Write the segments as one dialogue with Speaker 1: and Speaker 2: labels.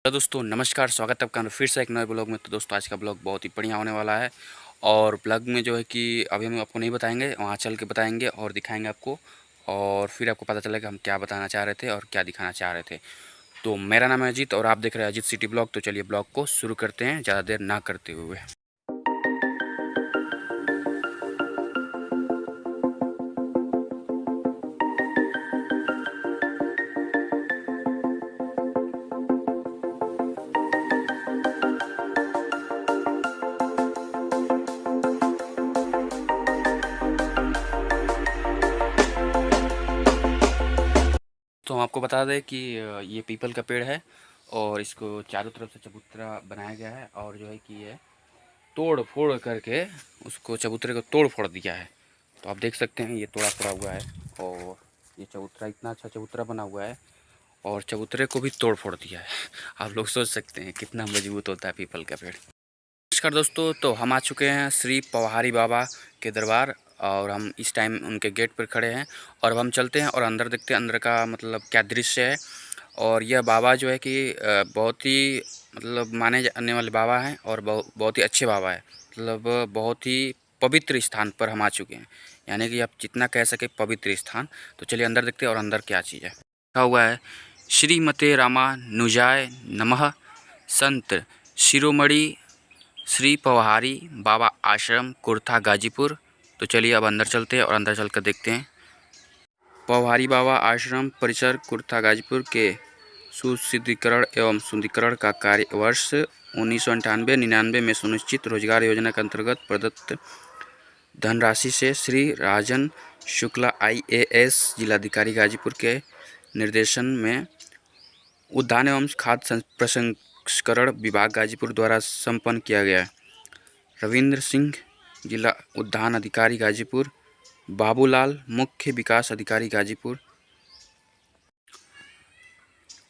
Speaker 1: तो दोस्तों नमस्कार, स्वागत है आपका फिर से एक नए ब्लॉग में। तो दोस्तों आज का ब्लॉग बहुत ही बढ़िया होने वाला है। और ब्लॉग में जो है कि अभी हम आपको नहीं बताएंगे, वहाँ चल के बताएंगे और दिखाएंगे आपको। और फिर आपको पता चलेगा हम क्या बताना चाह रहे थे और क्या दिखाना चाह रहे थे। तो मेरा नाम है अजीत और आप देख रहे हैं अजीत सिटी ब्लॉग। तो चलिए ब्लॉग को शुरू करते हैं ज़्यादा देर ना करते हुए। तो हम आपको बता दें कि ये पीपल का पेड़ है और इसको चारों तरफ से चबूतरा बनाया गया है। और जो है कि ये तोड़ फोड़ करके उसको चबूतरे को तोड़ फोड़ दिया है। तो आप देख सकते हैं ये तोड़ा फोड़ा हुआ है और ये चबूतरा इतना अच्छा चबूतरा बना हुआ है और चबूतरे को भी तोड़ फोड़ दिया है। आप लोग सोच सकते हैं कितना मजबूत होता है पीपल का पेड़। नमस्कार दोस्तों, तो हम आ चुके हैं श्री पवहारी बाबा के दरबार और हम इस टाइम उनके गेट पर खड़े हैं। और अब हम चलते हैं और अंदर देखते हैं अंदर का मतलब क्या दृश्य है। और यह बाबा जो है कि बहुत ही मतलब माने जाने वाले बाबा हैं और बहुत ही अच्छे बाबा है। मतलब बहुत ही पवित्र स्थान पर हम आ चुके हैं, यानी कि आप जितना कह सके पवित्र स्थान। तो चलिए अंदर देखते हैं और अंदर क्या चीज़ है। लिखा हुआ है श्रीमते रामानुजाय नमः, संत शिरोमणि श्री पवहारी बाबा आश्रम कुर्था गाजीपुर। तो चलिए अब अंदर चलते हैं और अंदर चलकर देखते हैं। पवहारी बाबा आश्रम परिसर कुर्था गाजीपुर के सुदृढ़ीकरण एवं सुदृढ़ीकरण का कार्य वर्ष 1998-99 में सुनिश्चित रोजगार योजना के अंतर्गत प्रदत्त धनराशि से श्री राजन शुक्ला IAS जिलाधिकारी गाजीपुर के निर्देशन में उद्यान एवं खाद्य प्रसंस्करण विभाग गाजीपुर द्वारा संपन्न किया गया। रविंद्र सिंह जिला उद्यान अधिकारी गाजीपुर, बाबूलाल मुख्य विकास अधिकारी गाजीपुर।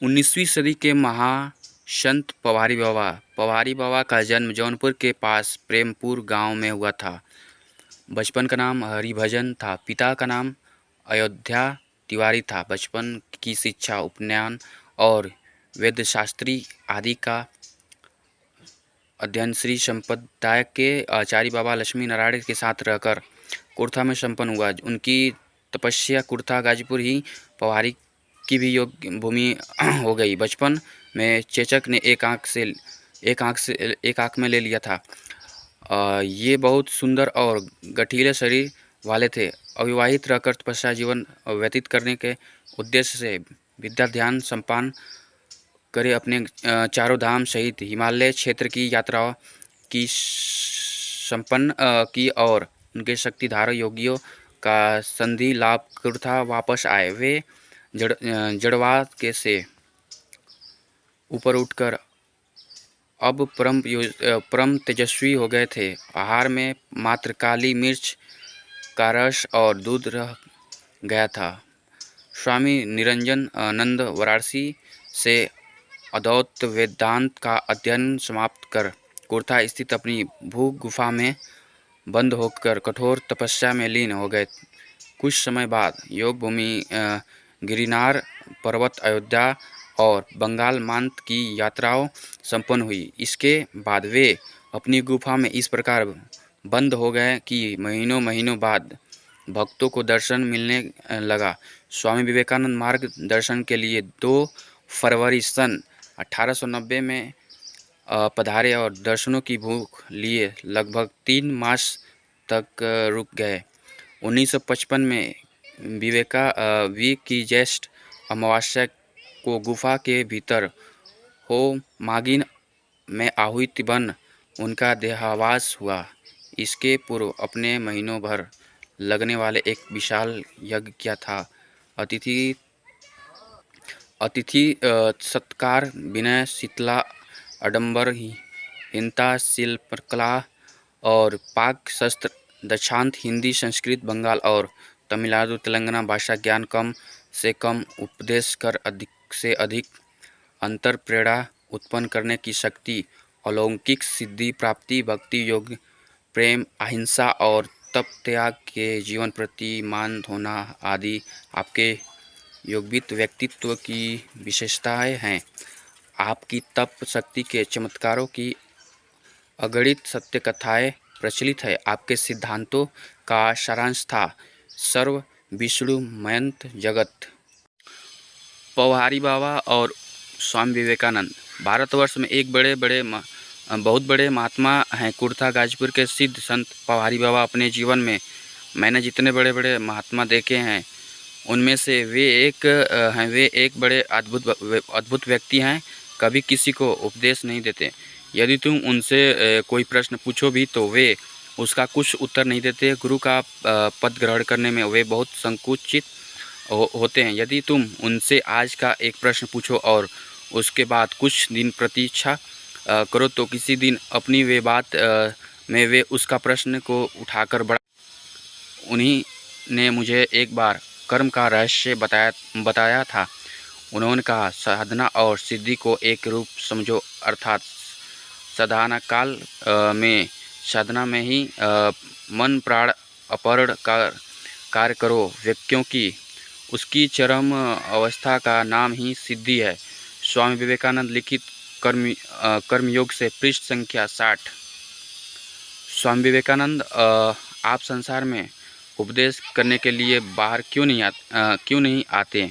Speaker 1: 19वीं सदी के महासंत पवहारी बाबा का जन्म जौनपुर के पास प्रेमपुर गांव में हुआ था। बचपन का नाम हरिभजन था। पिता का नाम अयोध्या तिवारी था। बचपन की शिक्षा उपनयन और वेदशास्त्री आदि का अध्ययन श्री संप्रदाय के आचार्य बाबा लक्ष्मी नारायण के साथ रहकर कुर्था में संपन्न हुआ। उनकी तपस्या कुर्था गाजीपुर ही पवहारी की भी योग्य भूमि हो गई। बचपन में चेचक ने एक आंख में ले लिया था। ये बहुत सुंदर और गठीले शरीर वाले थे। अविवाहित रहकर तपस्या जीवन व्यतीत करने के उद्देश्य से विद्या ध्यान संपन्न करे अपने चारों धाम सहित हिमालय क्षेत्र की यात्रा की संपन्न की और उनके शक्तिधार योगियों का संधि लाभ कुर्था वापस आए। वे जड़वाद के से ऊपर उठकर अब परम तेजस्वी हो गए थे। आहार में मात्र काली मिर्च का रस और दूध रह गया था। स्वामी निरंजन आनंद वाराणसी से अद्वैत वेदांत का अध्ययन समाप्त कर कुर्था स्थित अपनी भू गुफा में बंद होकर कठोर तपस्या में लीन हो गए। कुछ समय बाद योग भूमि गिरनार पर्वत, अयोध्या और बंगाल मांत की यात्राओं संपन्न हुई। इसके बाद वे अपनी गुफा में इस प्रकार बंद हो गए कि महीनों बाद भक्तों को दर्शन मिलने लगा। स्वामी विवेकानंद मार्ग दर्शन के लिए 2 फरवरी सन 1890 में पधारे और दर्शनों की भूख लिए लगभग 3 मास तक रुक गए। 1955 में वीक की ज्येष्ठ अमावस्या को गुफा के भीतर हो मागिन में आहुति बन उनका देहावसान हुआ। इसके पूर्व अपने महीनों भर लगने वाले एक विशाल यज्ञ किया था। अतिथि सत्कार, विनय, शीतला, आडंबर, हिंता, शिल्पकला और पाक शस्त्र, दक्षांत, हिंदी, संस्कृत, बंगाल और तमिलनाडु तेलंगाना भाषा ज्ञान, कम से कम उपदेश कर अधिक से अधिक अंतर प्रेरणा उत्पन्न करने की शक्ति, अलौकिक सिद्धि प्राप्ति, भक्ति योग, प्रेम, अहिंसा और तप त्याग के जीवन प्रति मान होना आदि आपके योगित व्यक्तित्व की विशेषताएं हैं। आपकी तप शक्ति के चमत्कारों की अगणित सत्य कथाएं प्रचलित है। आपके सिद्धांतों का सारांश था सर्व विष्णुमयंत जगत। पौहारी बाबा और स्वामी विवेकानंद भारतवर्ष में एक बहुत बड़े महात्मा हैं। कुर्था गाजीपुर के सिद्ध संत पौहारी बाबा अपने जीवन में मैंने जितने बड़े बड़े महात्मा देखे हैं उनमें से वे एक बड़े अद्भुत व्यक्ति हैं। कभी किसी को उपदेश नहीं देते। यदि तुम उनसे कोई प्रश्न पूछो भी तो वे उसका कुछ उत्तर नहीं देते। गुरु का पद ग्रहण करने में वे बहुत संकुचित होते हैं। यदि तुम उनसे आज का एक प्रश्न पूछो और उसके बाद कुछ दिन प्रतीक्षा करो तो किसी दिन अपनी वे बात में वे उसका प्रश्न को उठाकर बढ़ा। उन्हीं ने मुझे एक बार कर्म का रहस्य बताया था। उन्होंने कहा साधना और सिद्धि को एक रूप समझो, अर्थात साधना काल में साधना में ही मन प्राण अपहरण का कार्य करो व्यक्तियों की उसकी चरम अवस्था का नाम ही सिद्धि है। स्वामी विवेकानंद लिखित कर्मयोग से पृष्ठ संख्या 60। स्वामी विवेकानंद आप संसार में उपदेश करने के लिए बाहर क्यों नहीं आते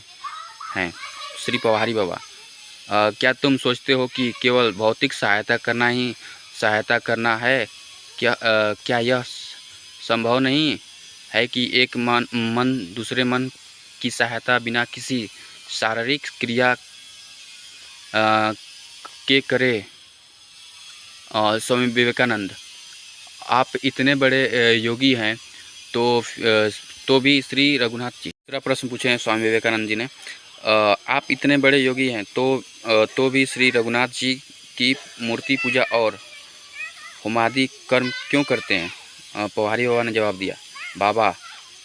Speaker 1: हैं? श्री पौहारी बाबा, क्या तुम सोचते हो कि केवल भौतिक सहायता करना है? क्या यह संभव नहीं है कि एक मन दूसरे मन की सहायता बिना किसी शारीरिक क्रिया के करे? स्वामी विवेकानंद, आप इतने बड़े योगी हैं तो भी श्री रघुनाथ जी दूसरा प्रश्न पूछे हैं स्वामी विवेकानंद जी ने। आप इतने बड़े योगी हैं तो भी श्री रघुनाथ जी की मूर्ति पूजा और होमादि कर्म क्यों करते हैं? पौहारी बाबा ने जवाब दिया, बाबा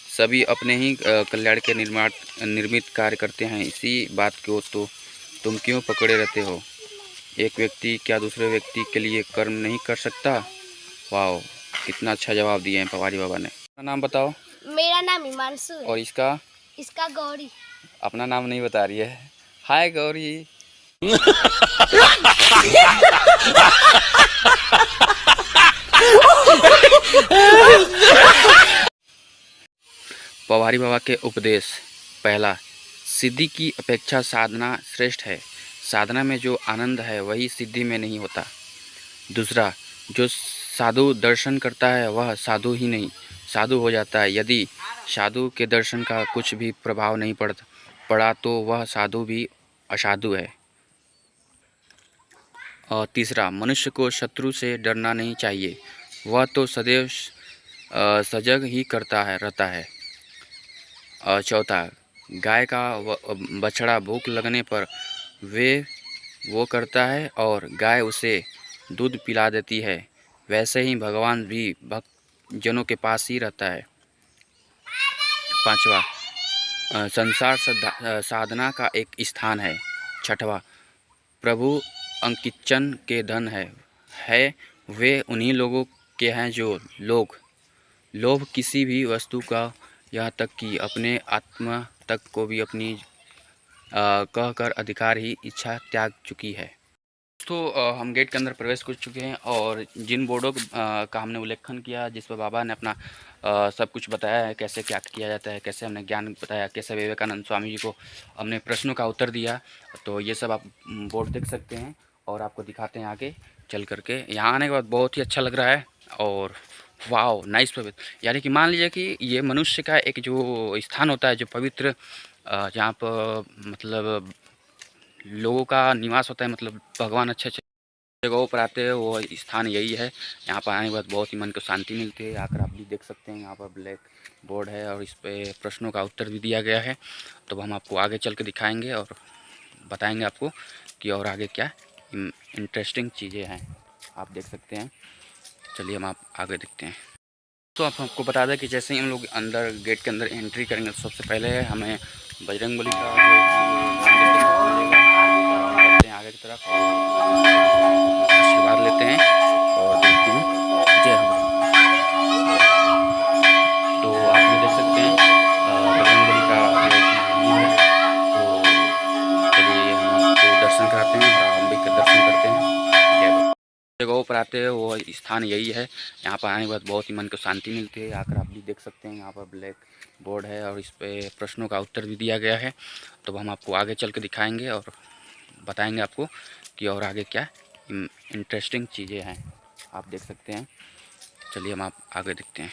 Speaker 1: सभी अपने ही कल्याण के निर्मित कार्य करते हैं। इसी बात को तो तुम क्यों पकड़े रहते हो? एक व्यक्ति क्या दूसरे व्यक्ति के लिए कर्म नहीं कर सकता? वाह, कितना अच्छा जवाब दिए हैं पौहारी बाबा ने। अपना नाम बताओ।
Speaker 2: मेरा नाम हिमांशु।
Speaker 1: और इसका
Speaker 2: गौरी।
Speaker 1: अपना नाम नहीं बता रही है। हाय गौरी। पौहारी बाबा के उपदेश। पहला, सिद्धि की अपेक्षा साधना श्रेष्ठ है। साधना में जो आनंद है वही सिद्धि में नहीं होता। दूसरा, जो साधु दर्शन करता है वह साधु ही नहीं साधु हो जाता है। यदि साधु के दर्शन का कुछ भी प्रभाव नहीं पड़ा तो वह साधु भी असाधु है। और तीसरा, मनुष्य को शत्रु से डरना नहीं चाहिए, वह तो सदैव सजग ही रहता है। चौथा, गाय का बछड़ा भूख लगने पर वो करता है और गाय उसे दूध पिला देती है, वैसे ही भगवान भी भक्त जनों के पास ही रहता है। पांचवा, संसार साधना का एक स्थान है। छठवा, प्रभु अंकिचन के धन है वे उन्हीं लोगों के हैं जो लोभ किसी भी वस्तु का, यहाँ तक कि अपने आत्मा तक को भी अपनी कहकर अधिकार ही इच्छा त्याग चुकी है। तो हम गेट के अंदर प्रवेश कर चुके हैं और जिन बोर्डों का हमने उल्लेखन किया जिस पर बाबा ने अपना सब कुछ बताया है, कैसे क्या किया जाता है, कैसे हमने ज्ञान बताया, कैसे विवेकानंद स्वामी जी को हमने प्रश्नों का उत्तर दिया, तो ये सब आप बोर्ड देख सकते हैं और आपको दिखाते हैं आगे चल करके। यहाँ आने के बाद बहुत ही अच्छा लग रहा है और वाह नाइस पवित्र, यानी कि मान लीजिए कि ये मनुष्य का एक जो स्थान होता है जो पवित्र, जहाँ पर मतलब लोगों का निवास होता है, मतलब भगवान अच्छे जगहों पर आते हैं, वो स्थान यही है। यहाँ पर आने के बाद बहुत ही मन को शांति मिलती है। आकर आप भी देख सकते हैं, यहाँ पर ब्लैक बोर्ड है और इस पर प्रश्नों का उत्तर भी दिया गया है। तो हम आपको आगे चल के दिखाएंगे और बताएंगे आपको कि और आगे क्या इंटरेस्टिंग चीज़ें हैं, आप देख सकते हैं। चलिए हम आप आगे देखते हैं। तो आपको बता दें कि जैसे ही हम लोग अंदर गेट के अंदर एंट्री करेंगे तो सबसे पहले हमें बजरंगबली का आगे की तरफ आशीर्वाद लेते हैं और देखते हैं जय हो। तो आप भी देख सकते हैं बजरंगबली का तो चलिए हम आपको दर्शन कराते हैं और हम भी जगहों पर आते हैं वो स्थान यही है। यहाँ पर आने के बाद बहुत ही मन को शांति मिलती है। आकर आप भी देख सकते हैं, यहाँ पर ब्लैक बोर्ड है और इस पे प्रश्नों का उत्तर भी दिया गया है। तो हम आपको आगे चल के दिखाएँगे और बताएँगे आपको कि और आगे क्या इंटरेस्टिंग चीज़ें हैं, आप देख सकते हैं। चलिए हम आप आगे देखते हैं।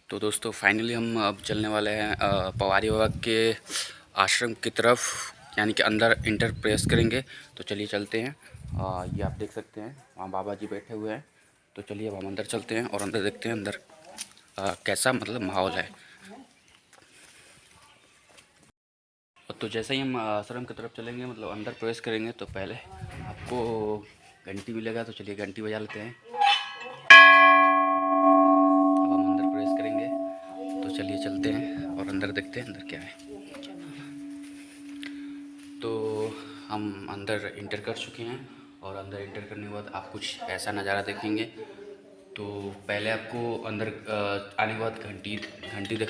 Speaker 1: तो दोस्तों फाइनली हम अब चलने वाले हैं पवारी बाबा के आश्रम की तरफ, यानी कि अंदर इंटर प्रेस करेंगे। तो चलिए चलते हैं। ये आप देख सकते हैं वहाँ बाबा जी बैठे हुए हैं। तो चलिए अब हम अंदर चलते हैं और अंदर देखते हैं अंदर कैसा मतलब माहौल है। तो जैसे ही हम आश्रम की तरफ चलेंगे, मतलब अंदर प्रवेश करेंगे, तो पहले आपको घंटी मिलेगा। तो चलिए घंटी बजा लेते हैं। अब हम अंदर प्रवेश करेंगे, तो चलिए चलते हैं और अंदर देखते हैं अंदर क्या है। तो हम अंदर इंटर कर चुके हैं और अंदर इंटर करने के बाद आप कुछ ऐसा नज़ारा देखेंगे। तो पहले आपको अंदर आने के बाद घंटी देख,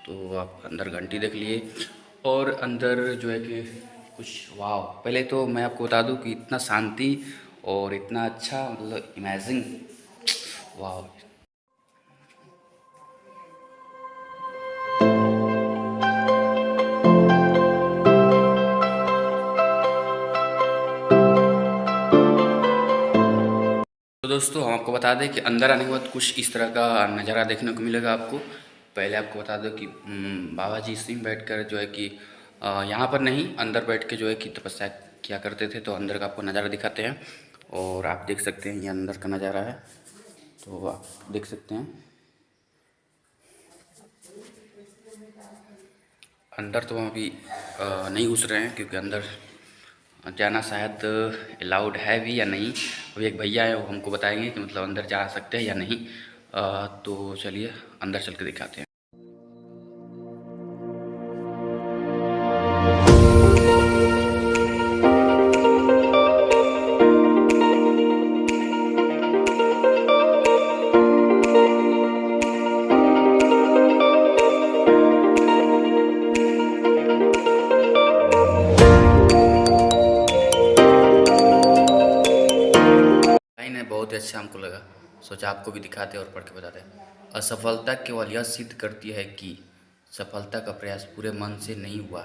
Speaker 1: तो आप अंदर घंटी देख लिए और अंदर जो है कि कुछ वाव। पहले तो मैं आपको बता दूं कि इतना शांति और इतना अच्छा, मतलब इमेजिंग वाव। तो दोस्तों हम आपको बता दें कि अंदर आने के बाद कुछ इस तरह का नज़ारा देखने को मिलेगा आपको। पहले आपको बता दो कि बाबा जी इसी में बैठकर जो है कि यहाँ पर नहीं, अंदर बैठ के जो है कि तपस्या किया करते थे। तो अंदर का आपको नज़ारा दिखाते हैं और आप देख सकते हैं ये अंदर का नज़ारा है। तो आप देख सकते हैं अंदर। तो हम अभी नहीं घुस रहे हैं क्योंकि अंदर जाना शायद अलाउड है भी या नहीं। अभी एक भैया है वो हमको बताएंगे कि मतलब अंदर जा सकते हैं या नहीं। तो चलिए अंदर चल के दिखाते हैं। बहुत ही अच्छा हमको लगा, सोचा आपको भी दिखाते और पढ़ के बताते। असफलता केवल यह सिद्ध करती है कि सफलता का प्रयास पूरे मन से नहीं हुआ।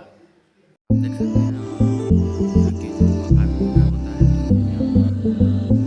Speaker 1: देख सकते हैं कि जो आदमी का होता है, तो यहाँ पर बजते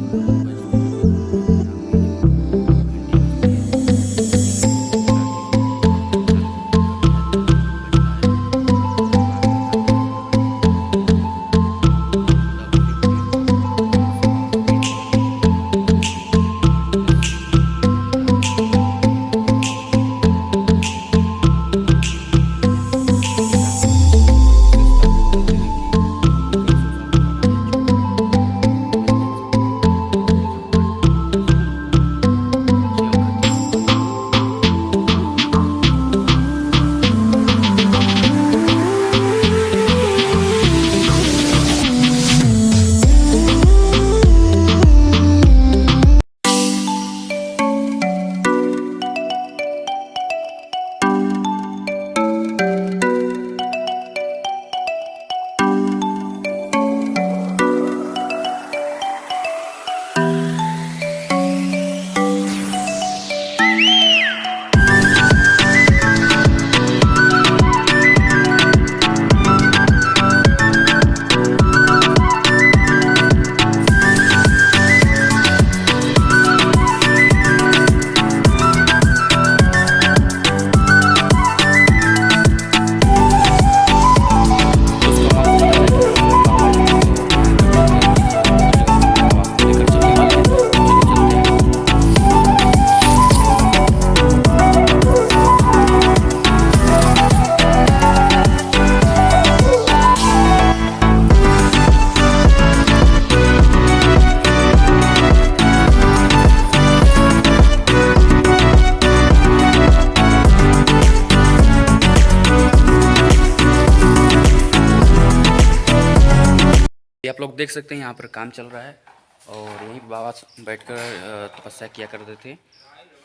Speaker 1: आप लोग देख सकते हैं यहाँ पर काम चल रहा है और यहीं बाबा बैठकर तपस्या किया करते थे।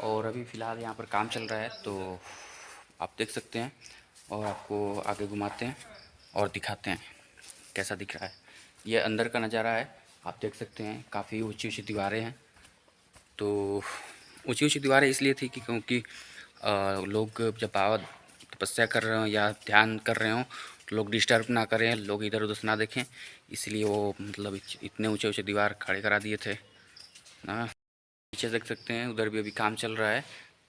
Speaker 1: और अभी फ़िलहाल यहाँ पर काम चल रहा है, तो आप देख सकते हैं और आपको आगे घुमाते हैं और दिखाते हैं कैसा दिख रहा है। ये अंदर का नज़ारा है, आप देख सकते हैं काफ़ी ऊंची ऊंची दीवारें हैं। तो ऊंची ऊंची दीवारें इसलिए थी कि क्योंकि लोग जब बाबा तपस्या कर रहे हों या ध्यान कर रहे हों तो लोग डिस्टर्ब ना करें, लोग इधर उधर से ना देखें, इसलिए वो मतलब इतने ऊंचे ऊंचे दीवार खड़े करा दिए थे ना। पीछे देख सकते हैं उधर भी अभी काम चल रहा है,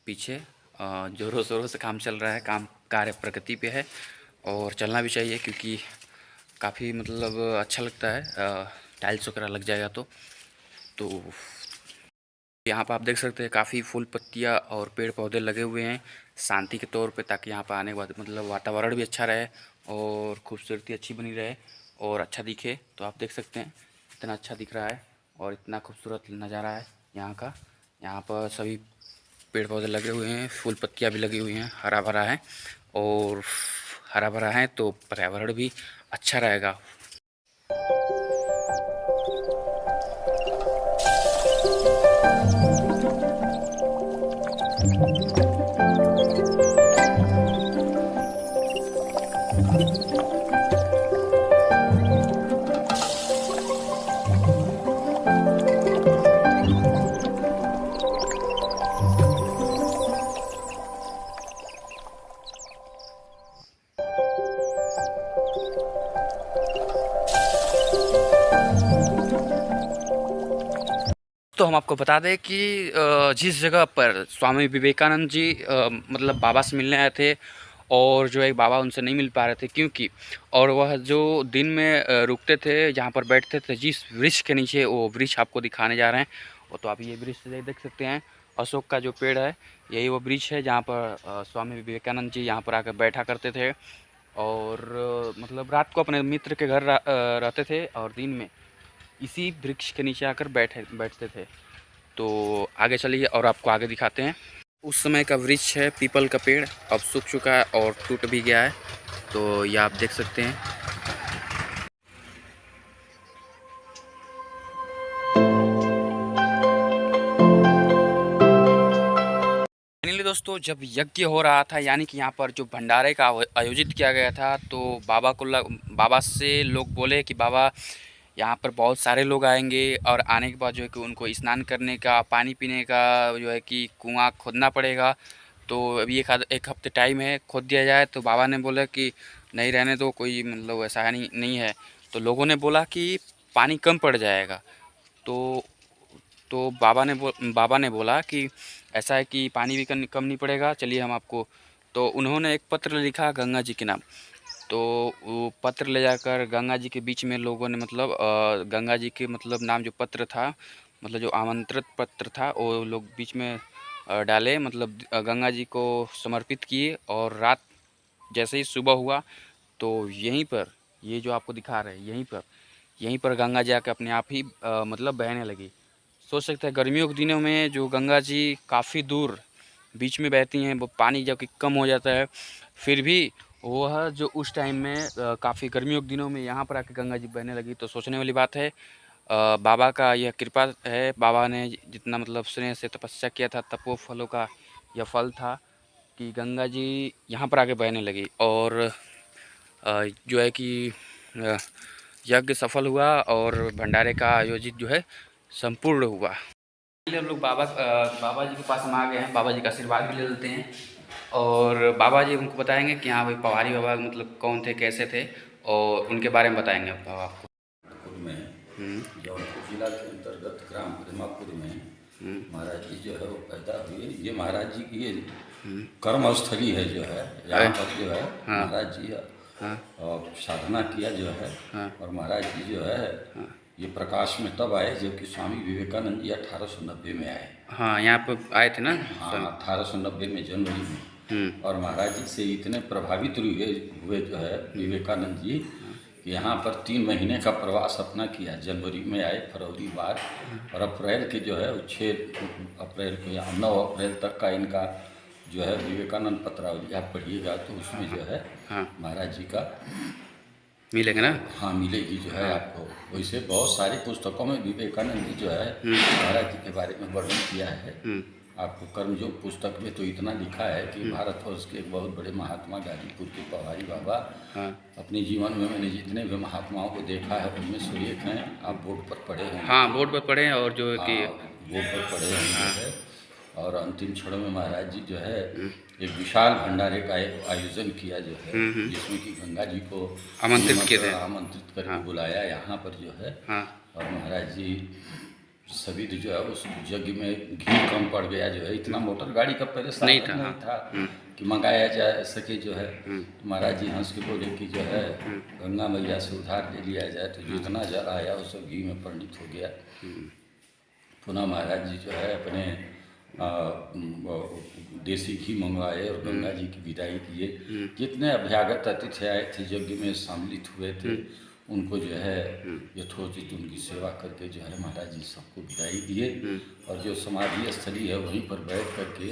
Speaker 1: पीछे ज़ोरों शोरों से काम चल रहा है, काम कार्य प्रगति पे है और चलना भी चाहिए क्योंकि काफ़ी मतलब अच्छा लगता है टाइल्स वगैरह लग जाएगा तो यहाँ पर आप देख सकते हैं काफ़ी फूल पत्तियाँ और पेड़ पौधे लगे हुए हैं शांति के तौर पे, ताकि यहाँ पर आने के बाद मतलब वातावरण भी अच्छा रहे और खूबसूरती अच्छी बनी रहे और अच्छा दिखे। तो आप देख सकते हैं इतना अच्छा दिख रहा है और इतना खूबसूरत नज़ारा है यहाँ का। यहाँ पर सभी पेड़ पौधे लगे हुए हैं, फूल पत्तियाँ भी लगी हुई हैं, हरा भरा है और हरा भरा है तो पर्यावरण भी अच्छा रहेगा। तो हम आपको बता दें कि जिस जगह पर स्वामी विवेकानंद जी मतलब बाबा से मिलने आए थे और जो है बाबा उनसे नहीं मिल पा रहे थे क्योंकि, और वह जो दिन में रुकते थे जहाँ पर बैठते थे जिस वृक्ष के नीचे, वो वृक्ष आपको दिखाने जा रहे हैं। और तो आप ये वृक्ष देख सकते हैं, अशोक का जो पेड़ है यही वो वृक्ष है जहाँ पर स्वामी विवेकानंद जी यहाँ पर आकर बैठा करते थे और मतलब रात को अपने मित्र के घर रहते थे और दिन में इसी वृक्ष के नीचे आकर बैठते थे। तो आगे चलिए और आपको आगे दिखाते हैं। उस समय का वृक्ष है पीपल का पेड़, अब सूख चुका है और टूट भी गया है, तो ये आप देख सकते हैं। फाइनली दोस्तों, जब यज्ञ हो रहा था यानी कि यहाँ पर जो भंडारे का आयोजित किया गया था, तो बाबा से लोग बोले कि बाबा यहाँ पर बहुत सारे लोग आएंगे और आने के बाद जो है कि उनको स्नान करने का, पानी पीने का जो है कि कुआं खोदना पड़ेगा। तो अभी एक हफ्ते टाइम है, खोद दिया जाए। तो बाबा ने बोला कि नहीं, रहने दो, कोई मतलब ऐसा है नहीं है। तो लोगों ने बोला कि पानी कम पड़ जाएगा। तो बाबा ने बोला कि ऐसा है कि पानी भी कम नहीं पड़ेगा, चलिए हम आपको। तो उन्होंने एक पत्र लिखा गंगा जी के नाम। तो वो पत्र ले जाकर गंगा जी के बीच में लोगों ने मतलब गंगा जी के मतलब नाम जो पत्र था, मतलब जो आमंत्रित पत्र था, वो लोग बीच में डाले, मतलब गंगा जी को समर्पित किए। और रात जैसे ही सुबह हुआ तो यहीं पर, ये जो आपको दिखा रहे हैं, यहीं पर गंगा जी आके अपने आप ही मतलब बहने लगी। सोच सकते हैं गर्मियों के दिनों में जो गंगा जी काफ़ी दूर बीच में बहती हैं, वो पानी जब कि कम हो जाता है, फिर भी वह जो उस टाइम में काफ़ी गर्मियों के दिनों में यहाँ पर आके गंगा जी बहने लगी। तो सोचने वाली बात है, बाबा का यह कृपा है। बाबा ने जितना मतलब स्नेह से तपस्या किया था, तपोफलों का यह फल था कि गंगा जी यहाँ पर आके बहने लगी और जो है कि यज्ञ सफल हुआ और भंडारे का आयोजित जो है संपूर्ण हुआ। हम लोग बाबा जी के पास हम आ गए हैं, बाबा जी का आशीर्वाद भी ले लेते हैं और बाबा जी हमको बताएंगे कि हाँ भाई पवारी बाबा मतलब कौन थे, कैसे थे, और उनके बारे में बताएंगे बाबा आपको।
Speaker 3: में जौनपुर जिला के अंतर्गत ग्राम प्रेमापुर में महाराज जी जो है वो पैदा हुए। ये महाराज जी की ये कर्मस्थली है जो है, यहाँ पर जो है महाराज जी और साधना किया जो है। और महाराज जी जो है ये प्रकाश में तब आए जबकि स्वामी विवेकानंद जी 1890 में आए।
Speaker 1: हाँ, यहाँ पर आए थे ना।
Speaker 3: हाँ, 1890 में जनवरी में। और महाराज जी से इतने प्रभावित हुए जो है विवेकानंद जी कि यहाँ पर 3 महीने का प्रवास अपना किया। जनवरी में आए, फरवरी बाद, और अप्रैल के जो है 6 अप्रैल को या 9 अप्रैल तक का इनका जो है विवेकानंद पत्रावली आप पढ़िएगा तो उसमें जो है महाराज जी का
Speaker 1: मिलेगा ना।
Speaker 3: हाँ, मिलेगी जो है आपको। वैसे बहुत सारी पुस्तकों में विवेकानंद जी जो है महाराज जी के बारे में वर्णन किया है। आपको कर्मयोग पुस्तक में तो इतना लिखा है कि भारतवर्ष के एक बहुत बड़े महात्मा गाजीपुर के पवारी बाबा,
Speaker 1: हाँ
Speaker 3: अपने जीवन में मैंने जितने भी महात्माओं को देखा है उनमें से एक हैं। आप बोर्ड पर पढ़े हैं?
Speaker 1: हाँ, बोर्ड पर पढ़े हैं और जो है कि
Speaker 3: बोर्ड पर पढ़े हैं जो है। और अंतिम क्षणों में महाराज जी जो है एक विशाल भंडारे का आयोजन किया जो है, जिसमें कि गंगा जी को
Speaker 1: आमंत्रित किए थे,
Speaker 3: आमंत्रित करके बुलाया यहाँ पर जो है।
Speaker 1: हाँ
Speaker 3: और महाराज जी सभी जो है उस यज्ञ में घी कम पड़ गया जो है, इतना मोटर गाड़ी का पहले
Speaker 1: नहीं
Speaker 3: साधन
Speaker 1: था,
Speaker 3: नहीं था कि मंगाया जा सके जो है। तो महाराज जी हंस के बोले कि जो है गंगा मैया से उधार ले लिया जाए, तो जितना जल आया वो सब घी में परिणित हो गया। पुनः महाराज जी जो है अपने देसी घी मंगवाए और गंगा जी की विदाई किए। जितने अभ्यागत अतिथि आए थे यज्ञ में सम्मिलित हुए थे, उनको जो है यथोचित उनकी सेवा करके जो है महाराज जी सबको विदाई दिए। और जो समाधि स्थली है वहीं पर बैठ करके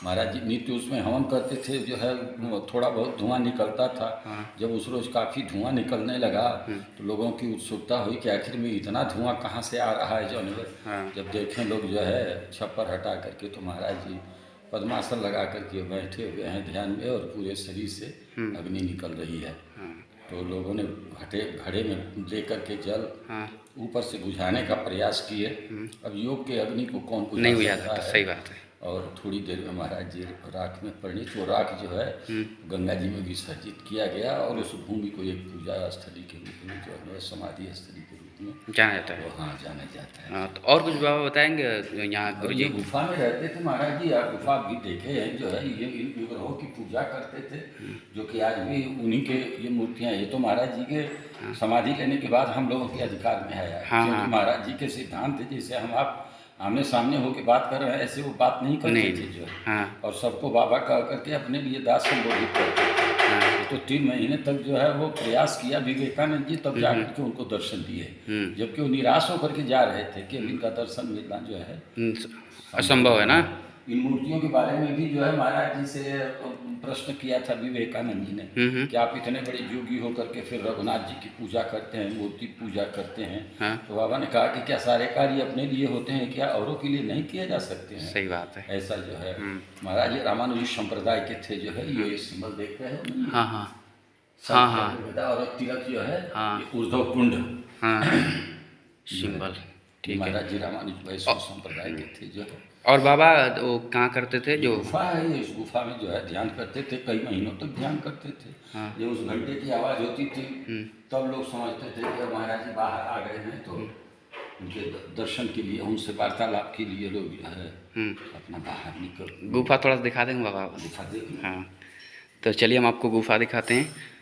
Speaker 3: महाराज जी नित्य उसमें हवन करते थे जो है। थोड़ा बहुत धुआं निकलता था। जब उस रोज़ काफ़ी धुआं निकलने लगा तो लोगों की उत्सुकता हुई कि आखिर में इतना धुआं कहाँ से आ रहा है जानवर। जब देखें लोग जो है छप्पर हटा करके तो महाराज जी पद्मासन लगा करके बैठे हुए हैं ध्यान में, और पूरे शरीर से अग्नि निकल रही है। तो लोगों ने घड़े में ले करके जल ऊपर से बुझाने का प्रयास किए। अब योग के अग्नि को कौन बुझा
Speaker 1: नहीं बुझा
Speaker 3: सकता
Speaker 1: सकता,
Speaker 3: है।
Speaker 1: सही बात है।
Speaker 3: और थोड़ी देर में महाराज जी राख में परिणित, वो राख जो है गंगा जी में विसर्जित किया गया और उस भूमि को एक पूजा स्थली के रूप में जो है समाधि स्थली के रूप में
Speaker 1: जाना जाता है।
Speaker 3: वो हाँ जाना जाता है।
Speaker 1: हाँ, तो और कुछ बाबा बताएंगे यहाँ
Speaker 3: और
Speaker 1: गुरु
Speaker 3: ये
Speaker 1: जी?
Speaker 3: गुफा में रहते थे महाराज जी, आप गुफा भी देखे हैं जो है, ये इन विग्रहों की पूजा करते थे, जो कि आज भी उन्हीं के ये मूर्तियाँ। ये तो महाराज जी के समाधि लेने के बाद हम लोगों के अधिकार में है, क्योंकि महाराज जी के सिद्धांत थे जैसे हम आप आमने सामने होकर बात कर रहे हैं ऐसे वो बात नहीं करते थे जो है। और सबको बाबा कह करके अपने लिए दास संबोधित करते थे। तो 3 महीने तक जो है वो प्रयास किया विवेकानंद जी, तब जाकर के उनको दर्शन दिए, जबकि वो निराश होकर के जा रहे थे कि इनका दर्शन मिलना जो है
Speaker 1: असंभव है ना।
Speaker 3: इन मूर्तियों के बारे में भी जो है महाराज जी से प्रश्न किया था विवेकानंद जी ने कि आप इतने बड़े योगी होकर के फिर रघुनाथ जी की पूजा करते हैं, मूर्ति पूजा करते हैं। तो बाबा ने कहा कि क्या सारे कार्य अपने लिए होते हैं, क्या औरों के लिए नहीं किए जा सकते हैं?
Speaker 1: सही बात है।
Speaker 3: ऐसा जो है महाराज जी रामानुजी संप्रदाय के थे जो है। ये सिंबल देख रहे हैं?
Speaker 1: हाँ हाँ
Speaker 3: और तिलक जो है ऊर्ध्व कुंड
Speaker 1: सिंबल, ठीक है।
Speaker 3: महाराज जी रामानुज वैष्णव संप्रदाय के थे जो है।
Speaker 1: और बाबा वो कहाँ करते थे? जो
Speaker 3: गुफा है, इस गुफा में जो है ध्यान करते थे, कई महीनों तक ध्यान करते थे। जब उस घंटे की आवाज़ होती थी तब लोग समझते थे कि महाराज जी बाहर आ गए हैं, तो उनके दर्शन के लिए, उनसे वार्तालाप के लिए लोग जो है अपना बाहर निकल।
Speaker 1: गुफा थोड़ा सा दिखा देंगे बाबा?
Speaker 3: दिखा देंगे।
Speaker 1: हाँ, तो चलिए हम आपको गुफा दिखाते हैं।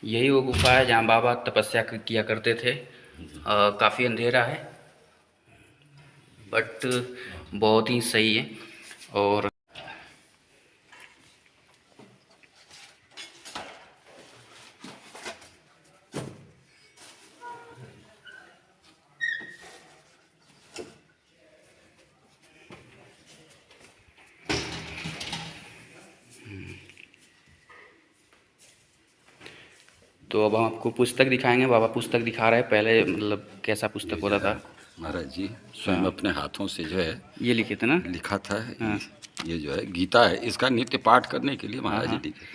Speaker 1: यही वो गुफा है जहाँ बाबा तपस्या किया करते थे। काफ़ी अंधेरा है बट बहुत ही सही है। और तो अब हम आपको पुस्तक दिखाएंगे। बाबा पुस्तक दिखा रहे हैं, पहले मतलब कैसा पुस्तक होता था।
Speaker 3: महाराज जी स्वयं अपने हाथों से जो है
Speaker 1: ये लिखे थे ना,
Speaker 3: लिखा था। ये जो है गीता है, इसका नित्य पाठ करने के लिए महाराज जी लिखे।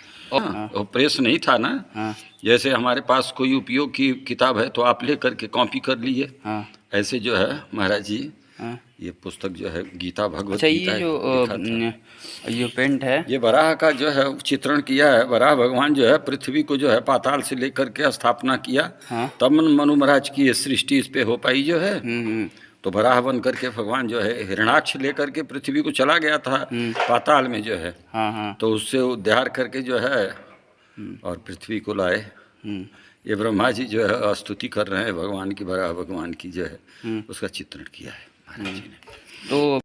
Speaker 3: और प्रेस नहीं था ना, जैसे हमारे पास कोई उपयोग की किताब है तो आप ले करके कॉपी कर लिए, ऐसे जो है महाराज जी ये पुस्तक जो है गीता भगवत
Speaker 1: अच्छा,
Speaker 3: गीता
Speaker 1: ये जो ये पेंट है,
Speaker 3: ये वराह का जो है चित्रण किया है। वराह भगवान जो है पृथ्वी को जो है पाताल से लेकर के स्थापना किया, तब मनु महाराज की ये सृष्टि इस पे हो पाई जो है। तो वराह बन करके भगवान जो है हिरणाक्ष लेकर के पृथ्वी को चला गया था पाताल में जो है। तो उससे उद्धार करके जो है और पृथ्वी को लाए। ये ब्रह्मा जी जो है स्तुति कर रहे हैं भगवान की, वराह भगवान की जो है उसका चित्रण किया है महाराज जी ने।
Speaker 1: तो